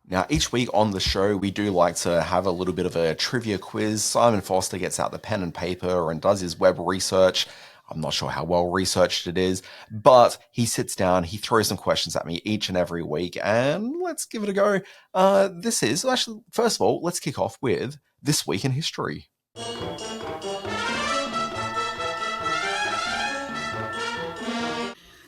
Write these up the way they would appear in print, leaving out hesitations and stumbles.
Now, each week on the show, we do like to have a little bit of a trivia quiz. Simon Foster gets out the pen and paper and does his web research. I'm not sure how well researched it is, but he sits down, he throws some questions at me each and every week, and let's give it a go. Actually, first of all, let's kick off with This Week in History.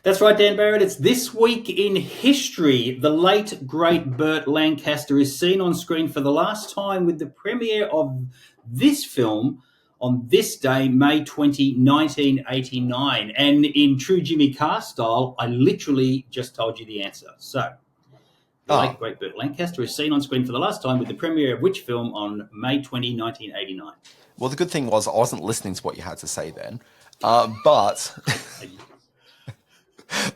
That's right, Dan Barrett. It's This Week in History. The late, great Burt Lancaster is seen on screen for the last time with the premiere of this film on this day, May 20, 1989. And in true Jimmy Carr style, I literally just told you the answer. So, the late, great Burt Lancaster is seen on screen for the last time with the premiere of which film on May 20, 1989? Well, the good thing was I wasn't listening to what you had to say then, but...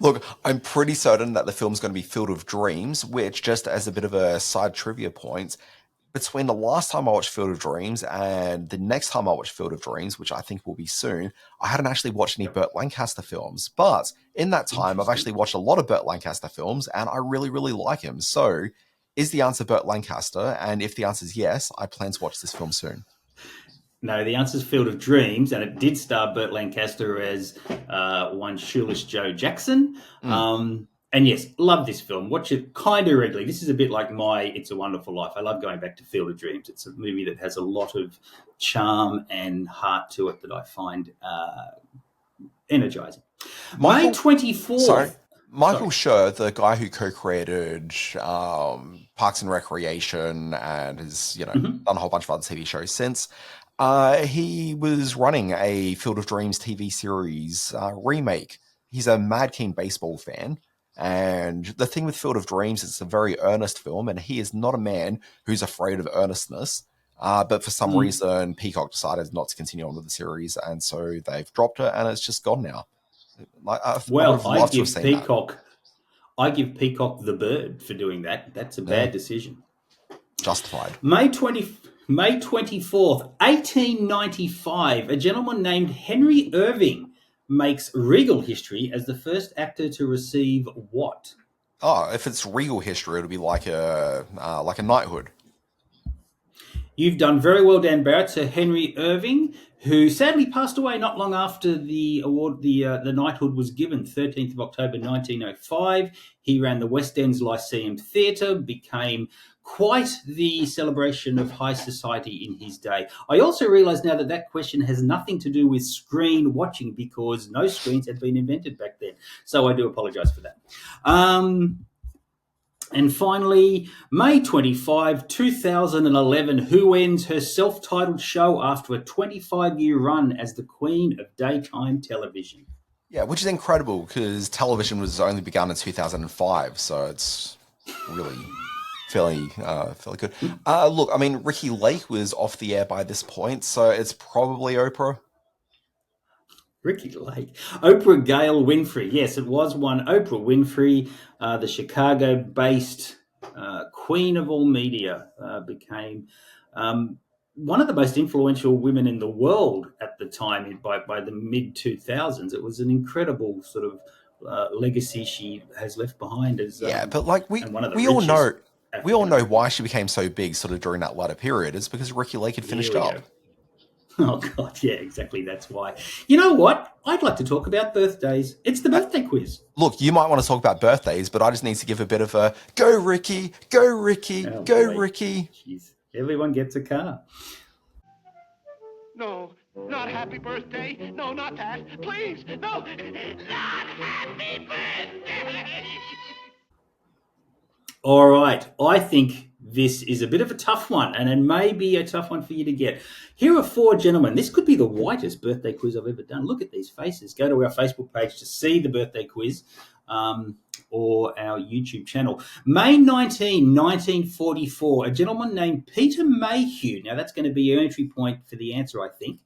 Look, I'm pretty certain that the film's going to be Field of Dreams, which, just as a bit of a side trivia point, between the last time I watched Field of Dreams and the next time I watched Field of Dreams, which I think will be soon, I hadn't actually watched any Burt Lancaster films. But in that time, I've actually watched a lot of Burt Lancaster films, and I really, really like him. So, is the answer Burt Lancaster? And if the answer is yes, I plan to watch this film soon. No, the answer is Field of Dreams, and it did star Burt Lancaster as one shoeless Joe Jackson. And yes, love this film. Watch it kind of regularly. This is a bit like my It's a Wonderful Life. I love going back to Field of Dreams. It's a movie that has a lot of charm and heart to it that I find energizing. May 24th. Michael Schur, the guy who co-created Parks and Recreation and has done a whole bunch of other TV shows since, he was running a Field of Dreams TV series remake. He's a mad keen baseball fan. And the thing with Field of Dreams, it's a very earnest film, and he is not a man who's afraid of earnestness. But for some reason, Peacock decided not to continue on with the series, and so they've dropped it, and it's just gone now. I give Peacock the bird for doing that. That's a bad decision. Justified. May 24th, 1895, a gentleman named Henry Irving makes regal history as the first actor to receive what? Oh, if it's regal history, it'll be like a knighthood. You've done very well, Dan Barrett. So Henry Irving, who sadly passed away not long after the award, the knighthood was given, 13th of October 1905. He ran the West End's Lyceum Theatre, became quite the celebration of high society in his day. I also realise now that question has nothing to do with screen watching because no screens had been invented back then. So I do apologise for that. And finally, May 25, 2011, who ends her self-titled show after a 25-year run as the Queen of Daytime Television? Yeah, which is incredible because television was only begun in 2005, so it's really fairly good. Look, I mean, Ricki Lake was off the air by this point, so it's probably Oprah. Ricki Lake. Oprah Gail Winfrey. Yes, it was one. Oprah Winfrey, the Chicago-based queen of all media, became one of the most influential women in the world at the time by the mid-2000s. It was an incredible sort of legacy she has left behind. But like we all know why she became so big sort of during that latter period. It's because Ricki Lake had finished up. Oh, God, yeah, exactly. That's why. You know what? I'd like to talk about birthdays. It's the birthday quiz. Look, you might want to talk about birthdays, but I just need to give a bit of a go, Ricki, go, Ricki, go, Ricki. Jeez. Everyone gets a car. No, not happy birthday. No, not that. Please, no, not happy birthday. All right. I think this is a bit of a tough one, and it may be a tough one for you to get. Here are four gentlemen. This could be the whitest birthday quiz I've ever done. Look at these faces. Go to our Facebook page to see the birthday quiz or our YouTube channel. May 19, 1944, a gentleman named Peter Mayhew. Now, that's going to be an entry point for the answer, I think.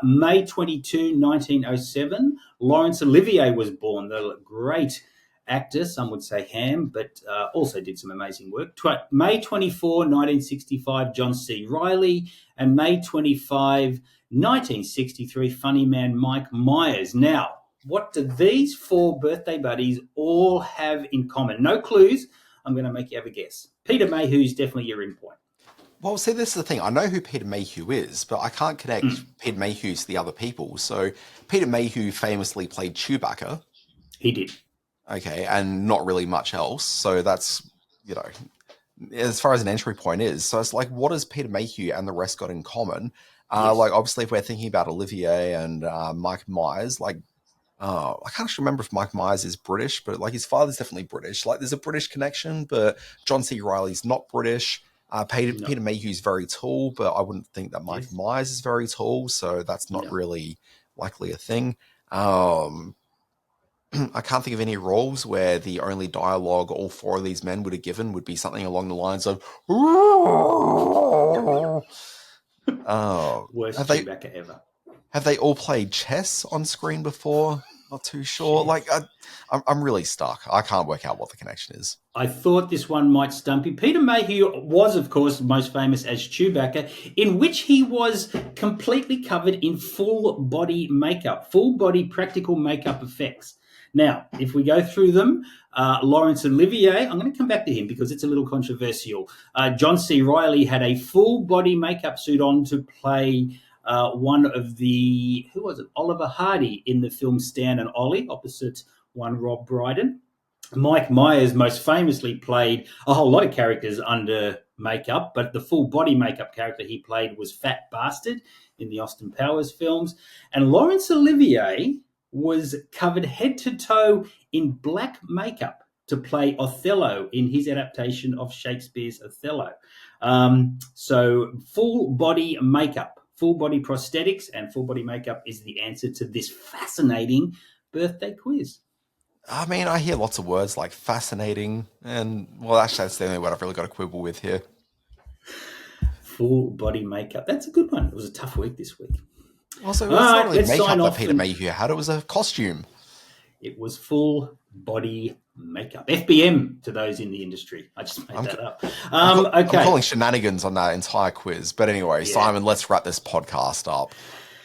May 22, 1907, Laurence Olivier was born, the great actor, some would say ham, but also did some amazing work. May 24, 1965, John C. Reilly, and May 25, 1963, funny man Mike Myers. Now, what do these four birthday buddies all have in common? No clues. I'm going to make you have a guess. Peter Mayhew's definitely your in point. Well, see, this is the thing. I know who Peter Mayhew is, but I can't connect Peter Mayhew to the other people. So Peter Mayhew famously played Chewbacca. He did. Okay, and not really much else. So that's, as far as an entry point is. So it's like, what does Peter Mayhew and the rest got in common? Yes. Like, obviously, if we're thinking about Olivier and Mike Myers, like, I can't actually remember if Mike Myers is British, but like his father's definitely British. Like, there's a British connection, but John C. Reilly's not British. Peter Mayhew's very tall, but I wouldn't think that Mike Myers is very tall, so that's not really likely a thing. I can't think of any roles where the only dialogue all four of these men would have given would be something along the lines of worst Chewbacca ever. Have they all played chess on screen before? Not too sure. Like, I'm really stuck. I can't work out what the connection is. I thought this one might stump you. Peter Mayhew was, of course, most famous as Chewbacca, in which he was completely covered in full body makeup, full body practical makeup effects. Now, if we go through them, Laurence Olivier, I'm going to come back to him because it's a little controversial. John C. Reilly had a full body makeup suit on to play one of the, who was it? Oliver Hardy in the film Stan and Ollie, opposite one Rob Brydon. Mike Myers most famously played a whole lot of characters under makeup, but the full body makeup character he played was Fat Bastard in the Austin Powers films. And Laurence Olivier was covered head to toe in black makeup to play Othello in his adaptation of Shakespeare's Othello. So full body makeup, full body prosthetics, and full body makeup is the answer to this fascinating birthday quiz. I mean, I hear lots of words like fascinating, and, well, actually, that's the only word I've really got to quibble with here. Full body makeup. That's a good one. It was a tough week this week. Also, it's not really makeup that Peter Mayhew had. It was a costume. It was full body makeup. FBM to those in the industry. I just made that up. I'm calling shenanigans on that entire quiz. But anyway, Simon, let's wrap this podcast up.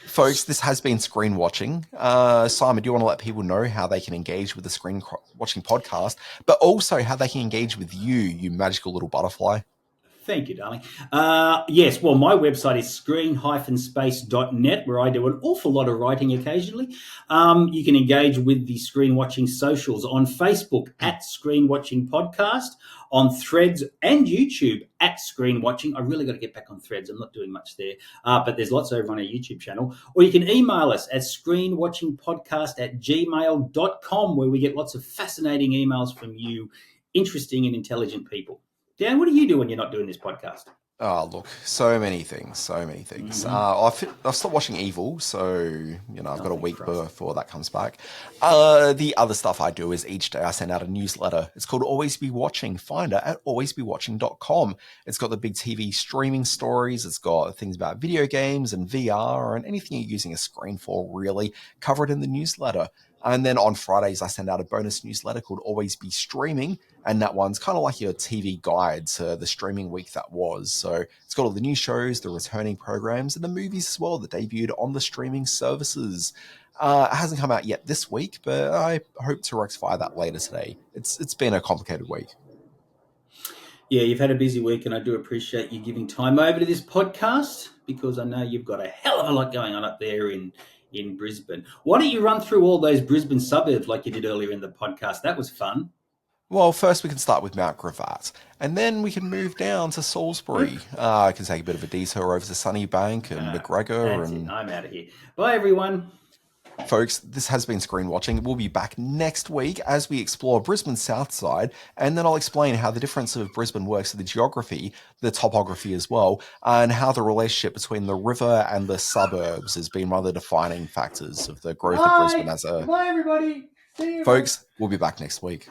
Folks, this has been Screen Watching. Simon, do you want to let people know how they can engage with the Screen Watching podcast, but also how they can engage with you magical little butterfly? Thank you, darling. Yes, well, my website is screen-space.net, where I do an awful lot of writing occasionally. You can engage with the Screen Watching socials on Facebook at Screen Watching Podcast, on Threads and YouTube at Screen Watching. I really got to get back on Threads. I'm not doing much there, but there's lots over on our YouTube channel. Or you can email us at screenwatchingpodcast@gmail.com, where we get lots of fascinating emails from you, interesting and intelligent people. Dan, what do you do when you're not doing this podcast? Oh, look, so many things. Mm-hmm. I've stopped watching Evil, so, I've got a week before that comes back. The other stuff I do is each day I send out a newsletter. It's called Always Be Watching. Find it at alwaysbewatching.com. It's got the big TV streaming stories. It's got things about video games and VR and anything you're using a screen for, really, covered in the newsletter. And then on Fridays, I send out a bonus newsletter called Always Be Streaming. And that one's kind of like your TV guide to the streaming week that was. So it's got all the new shows, the returning programs, and the movies as well that debuted on the streaming services. It hasn't come out yet this week, but I hope to rectify that later today. It's been a complicated week. Yeah, you've had a busy week, and I do appreciate you giving time over to this podcast, because I know you've got a hell of a lot going on up there in Brisbane. Why don't you run through all those Brisbane suburbs like you did earlier in the podcast? That was fun. Well, first we can start with Mount Gravatt, and then we can move down to Salisbury. I can take a bit of a detour over to Sunnybank and McGregor. I'm out of here. Bye, everyone. Folks, this has been Screen Watching. We'll be back next week as we explore Brisbane's south side, and then I'll explain how the difference of Brisbane works with the geography, the topography as well, and how the relationship between the river and the suburbs has been one of the defining factors of the growth of Brisbane as a... Bye, everybody. See you. Folks, we'll be back next week.